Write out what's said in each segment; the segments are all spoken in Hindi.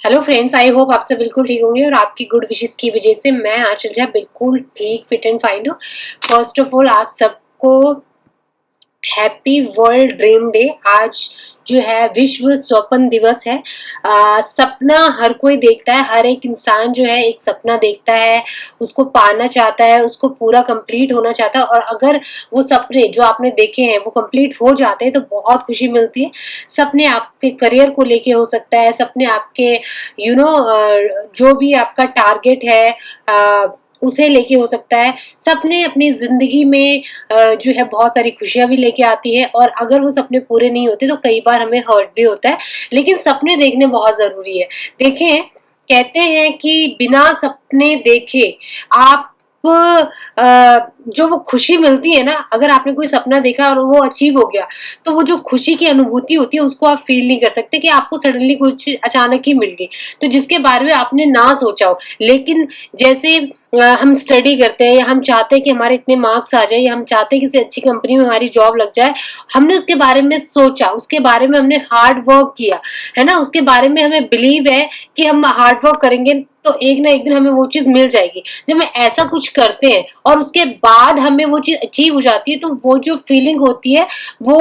हेलो फ्रेंड्स, आई होप आप सब बिल्कुल ठीक होंगे और आपकी गुड विशेस की वजह से मैं आंचल झा बिल्कुल ठीक फिट एंड फाइन हूँ। फर्स्ट ऑफ ऑल आप सबको हैप्पी वर्ल्ड ड्रीम डे। आज जो है विश्व स्वप्न दिवस है। सपना हर कोई देखता है, हर एक इंसान जो है एक सपना देखता है, उसको पाना चाहता है, उसको पूरा कंप्लीट होना चाहता है। और अगर वो सपने जो आपने देखे हैं वो कंप्लीट हो जाते हैं तो बहुत खुशी मिलती है। सपने आपके करियर को लेके हो सकता है, सपने आपके जो भी आपका टारगेट है उसे लेके हो सकता है। सपने अपनी जिंदगी में जो है बहुत सारी खुशियां भी लेके आती है, और अगर वो सपने पूरे नहीं होते तो कई बार हमें हर्ट भी होता है। लेकिन सपने देखने बहुत जरूरी है। देखें, कहते हैं कि बिना सपने देखे आप जो वो खुशी मिलती है ना, अगर आपने कोई सपना देखा और वो अचीव हो गया तो वो जो खुशी की अनुभूति होती है उसको आप फील नहीं कर सकते कि आपको सडनली कुछ अचानक ही मिल गई, तो जिसके बारे में आपने ना सोचा हो। लेकिन जैसे हम स्टडी करते हैं या हम चाहते हैं कि हमारे इतने मार्क्स आ जाए या हम चाहते हैं किसी अच्छी कंपनी में हमारी जॉब लग जाए, हमने उसके बारे में सोचा, उसके बारे में हमने हार्ड वर्क किया है ना, उसके बारे में हमें बिलीव है कि हम हार्ड वर्क करेंगे तो एक ना एक दिन हमें वो चीज मिल जाएगी। जब हम ऐसा कुछ करते हैं और उसके बाद हमें वो चीज अचीव हो जाती है तो वो जो फीलिंग होती है वो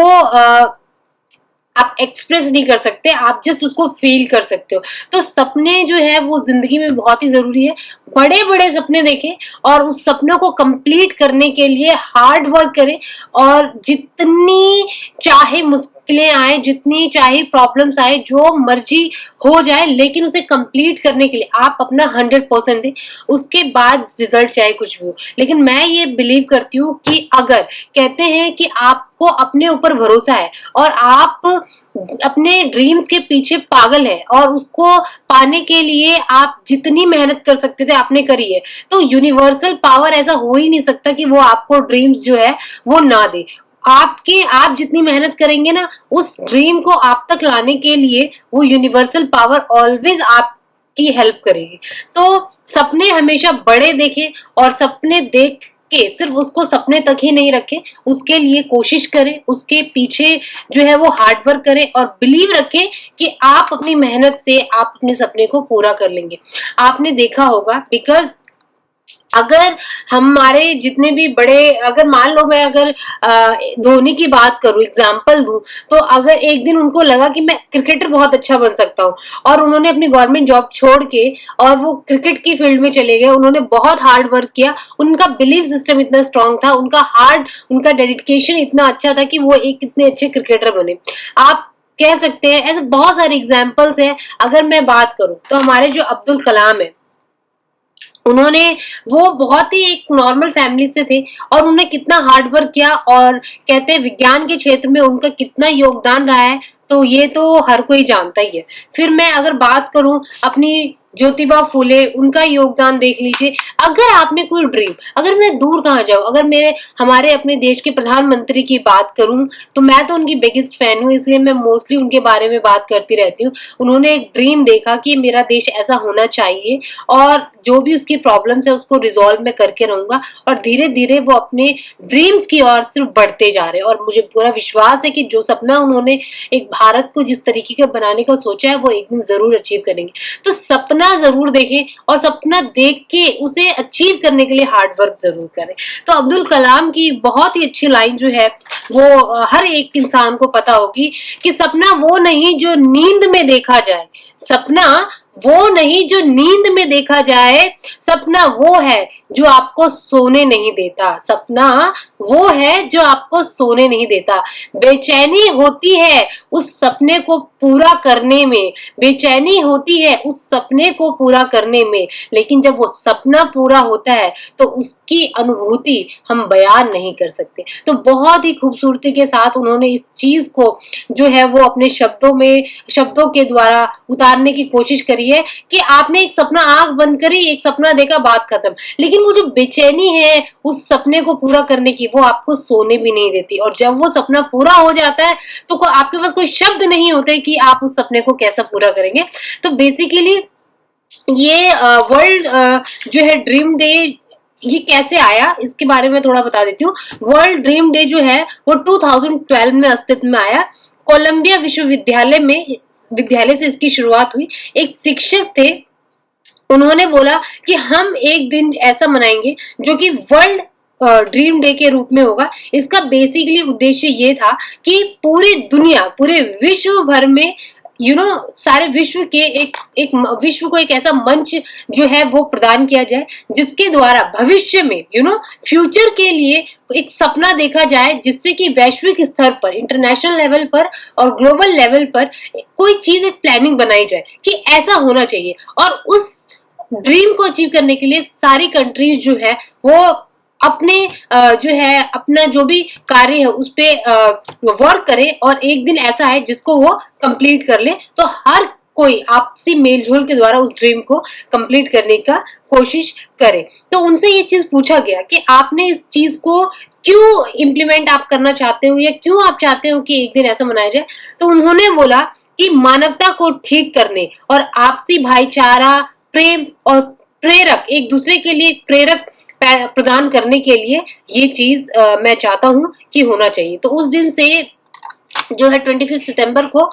आप एक्सप्रेस नहीं कर सकते, आप जस्ट उसको फील कर सकते हो। तो सपने जो है वो जिंदगी में बहुत ही जरूरी है। बड़े बड़े सपने देखें और उस सपनों को कंप्लीट करने के लिए हार्ड वर्क करें, और जितनी चाहे मुश्किलें आए, जितनी चाहे प्रॉब्लम्स आए, जो मर्जी हो जाए, लेकिन उसे कंप्लीट करने के लिए आप अपना 100% दें। उसके बाद रिजल्ट चाहे कुछ भी हो। लेकिन मैं ये बिलीव करती हूँ कि अगर कहते हैं कि आपको अपने ऊपर भरोसा है और आप अपने ड्रीम्स के पीछे पागल है और उसको पाने के लिए आप जितनी मेहनत कर सकते थे आपने करी है, तो यूनिवर्सल पावर ऐसा हो ही नहीं सकता कि वो आपको ड्रीम्स जो है वो ना दे। आप जितनी मेहनत करेंगे ना उस ड्रीम को आप तक लाने के लिए, वो यूनिवर्सल पावर ऑलवेज आपकी हेल्प करेगी। तो सपने हमेशा बड़े देखें और सपने देख के सिर्फ उसको सपने तक ही नहीं रखें, उसके लिए कोशिश करें, उसके पीछे जो है वो हार्ड वर्क करें और बिलीव रखें कि आप अपनी मेहनत से आप अपने सपने को पूरा कर लेंगे। आपने देखा होगा, बिकॉज अगर हमारे जितने भी बड़े, अगर मान लो मैं अगर धोनी की बात करूं, एग्जाम्पल दूं, तो अगर एक दिन उनको लगा कि मैं क्रिकेटर बहुत अच्छा बन सकता हूं और उन्होंने अपनी गवर्नमेंट जॉब छोड़ के और वो क्रिकेट की फील्ड में चले गए, उन्होंने बहुत हार्ड वर्क किया, उनका बिलीफ सिस्टम इतना स्ट्रांग था, उनका डेडिकेशन इतना अच्छा था कि वो एक इतने अच्छे क्रिकेटर बने। आप कह सकते हैं ऐसे बहुत सारे एग्जाम्पल्स हैं। अगर मैं बात करूं तो हमारे जो अब्दुल कलाम है, उन्होंने वो बहुत ही एक नॉर्मल फैमिली से थे और उन्होंने कितना हार्ड वर्क किया, और कहते हैं विज्ञान के क्षेत्र में उनका कितना योगदान रहा है, तो ये तो हर कोई जानता ही है। फिर मैं अगर बात करूं अपनी ज्योतिबा फूले, उनका योगदान देख लीजिए। अगर आपने कोई ड्रीम, अगर मैं दूर कहाँ जाऊं, अगर मेरे हमारे अपने देश के प्रधानमंत्री की बात करूं तो मैं तो उनकी बिगेस्ट फैन हूं, इसलिए मैं मोस्टली उनके बारे में बात करती रहती हूँ। उन्होंने एक ड्रीम देखा कि मेरा देश ऐसा होना चाहिए और जो भी उसकी प्रॉब्लम्स है उसको रिजॉल्व मैं करके रहूंगा, और धीरे धीरे वो अपने ड्रीम्स की ओर सिर्फ बढ़ते जा रहे हैं। और मुझे पूरा विश्वास है कि जो सपना उन्होंने एक भारत को जिस तरीके का बनाने का सोचा है वो एक दिन जरूर अचीव करेंगे। तो सपना जरूर देखें और सपना देख के उसे अचीव करने के लिए हार्ड वर्क जरूर करें। तो अब्दुल कलाम की बहुत ही अच्छी लाइन जो है वो हर एक इंसान को पता होगी कि सपना वो नहीं जो नींद में देखा जाए, सपना वो नहीं जो नींद में देखा जाए, सपना वो है जो आपको सोने नहीं देता, सपना वो है जो आपको सोने नहीं देता। बेचैनी होती है उस सपने को पूरा करने में, बेचैनी होती है उस सपने को पूरा करने में, लेकिन जब वो सपना पूरा होता है तो उसकी अनुभूति हम बयान नहीं कर सकते। तो बहुत ही खूबसूरती के साथ उन्होंने इस चीज को जो है वो अपने शब्दों के द्वारा उतारने की कोशिश करी है कि आपने एक सपना, आंख बंद करी, एक सपना देखा, बात खत्म। लेकिन वो जो बेचैनी है उस सपने को पूरा करने की, वो आपको सोने भी नहीं देती, और जब वो सपना पूरा हो जाता है तो आपके पास कोई शब्द नहीं होते कि आप उस सपने को कैसा पूरा करेंगे। तो बेसिकली ये वर्ल्ड जो है ड्रीम डे ये कैसे आया इसके बारे में थोड़ा बता देती हूँ। वर्ल्ड ड्रीम डे जो है वो 2012 में अस्तित्व में आया। कोलंबिया विश्वविद्यालय में विद्यालय से इसकी शुरुआत हुई। एक शिक्षक थे, उन्होंने बोला कि हम एक दिन ऐसा मनाएंगे जो कि वर्ल्ड ड्रीम डे के रूप में होगा। इसका बेसिकली उद्देश्य ये था कि पूरी दुनिया, पूरे विश्व भर में सारे विश्व के एक विश्व को एक ऐसा मंच जो है वो प्रदान किया जाए जिसके द्वारा भविष्य में फ्यूचर के लिए एक सपना देखा जाए, जिससे कि वैश्विक स्तर पर, इंटरनेशनल लेवल पर और ग्लोबल लेवल पर कोई चीज, एक प्लानिंग बनाई जाए कि ऐसा होना चाहिए। और उस ड्रीम को अचीव करने के लिए सारी कंट्रीज जो है वो अपने जो है अपना जो भी कार्य है उस पे वर्क करे और एक दिन ऐसा है जिसको वो कंप्लीट कर ले। तो हर कोई आपसी मेलझोल के द्वारा उस ड्रीम को कंप्लीट करने का कोशिश करे। तो उनसे ये चीज पूछा गया कि आपने इस चीज को क्यों इम्प्लीमेंट आप करना चाहते हो, या क्यों आप चाहते हो कि एक दिन ऐसा मनाया जाए। तो उन्होंने बोला कि मानवता को ठीक करने और आपसी भाईचारा, प्रेम और प्रेरक, एक दूसरे के लिए प्रेरक प्रदान करने के लिए ये चीज मैं चाहता हूं कि होना चाहिए। तो उस दिन से जो है 25 सितंबर को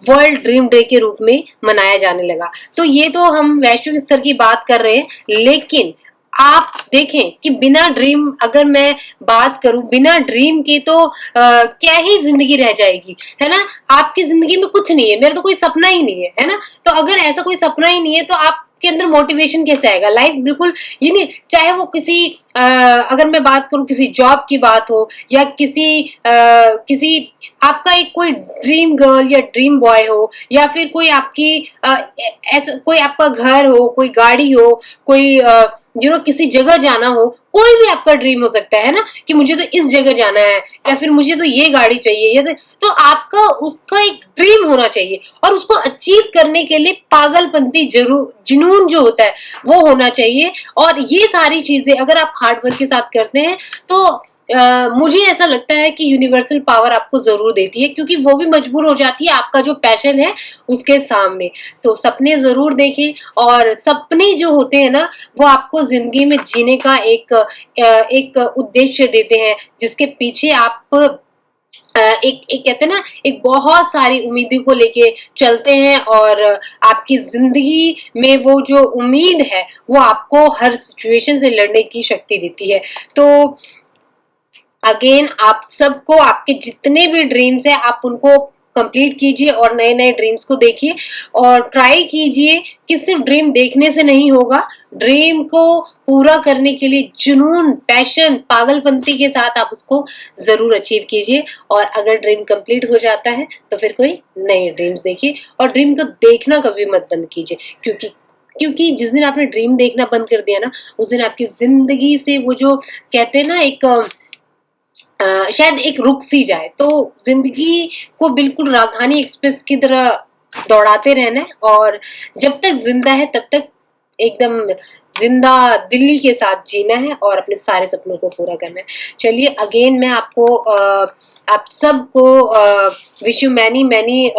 वर्ल्ड ड्रीम डे के रूप में मनाया जाने लगा। तो ये तो हम वैश्विक स्तर की बात कर रहे हैं, लेकिन आप देखें कि बिना ड्रीम, अगर मैं बात करूं बिना ड्रीम के तो क्या ही जिंदगी रह जाएगी, है ना। आपकी जिंदगी में कुछ नहीं है, मेरा तो कोई सपना ही नहीं है ना। तो अगर ऐसा कोई सपना ही नहीं है तो आप के अंदर मोटिवेशन कैसे आएगा। लाइफ बिल्कुल ये नहीं, चाहे वो किसी अगर मैं बात करूं किसी जॉब की बात हो, या किसी आपका एक कोई ड्रीम गर्ल या ड्रीम बॉय हो, या फिर कोई आपकी ऐसा कोई आपका घर हो, कोई गाड़ी हो, कोई किसी जगह जाना हो, कोई भी आपका ड्रीम हो सकता है ना, कि मुझे तो इस जगह जाना है, या फिर मुझे तो ये गाड़ी चाहिए, या तो आपका उसका एक ड्रीम होना चाहिए और उसको अचीव करने के लिए पागलपंती जुनून जो होता है वो होना चाहिए। और ये सारी चीजें अगर आप हार्ड वर्क के साथ करते हैं तो मुझे ऐसा लगता है कि यूनिवर्सल पावर आपको जरूर देती है, क्योंकि वो भी मजबूर हो जाती है आपका जो पैशन है उसके सामने। तो सपने जरूर देखें, और सपने जो होते हैं ना वो आपको जिंदगी में जीने का एक उद्देश्य देते हैं, जिसके पीछे आप एक कहते हैं ना, एक बहुत सारी उम्मीदों को लेके चलते हैं, और आपकी जिंदगी में वो जो उम्मीद है वो आपको हर सिचुएशन से लड़ने की शक्ति देती है। तो अगेन आप सबको, आपके जितने भी ड्रीम्स हैं आप उनको कंप्लीट कीजिए और नए नए ड्रीम्स को देखिए, और ट्राई कीजिए कि सिर्फ ड्रीम देखने से नहीं होगा, ड्रीम को पूरा करने के लिए जुनून, पैशन, पागलपंती के साथ आप उसको जरूर अचीव कीजिए। और अगर ड्रीम कंप्लीट हो जाता है तो फिर कोई नए ड्रीम्स देखिए, और ड्रीम को देखना कभी मत बंद कीजिए, क्योंकि जिस दिन आपने ड्रीम देखना बंद कर दिया ना, उस दिन आपकी जिंदगी से वो जो कहते हैं ना एक शायद एक रुक सी जाए। तो जिंदगी को बिल्कुल राजधानी एक्सप्रेस की तरह दौड़ाते रहना है, और जब तक जिंदा है तब तक एकदम जिंदा दिल्ली के साथ जीना है और अपने सारे सपनों को पूरा करना है। चलिए, अगेन मैं आपको आप सबको wish you many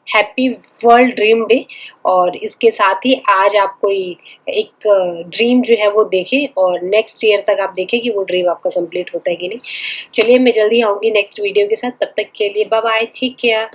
happy world dream day. और इसके साथ ही आज आप कोई एक ड्रीम जो है वो देखें, और नेक्स्ट ईयर तक आप देखें कि वो ड्रीम आपका कंप्लीट होता है कि नहीं। चलिए, मैं जल्दी आऊंगी नेक्स्ट वीडियो के साथ, तब तक के लिए बाय बाय, ठीक केयर।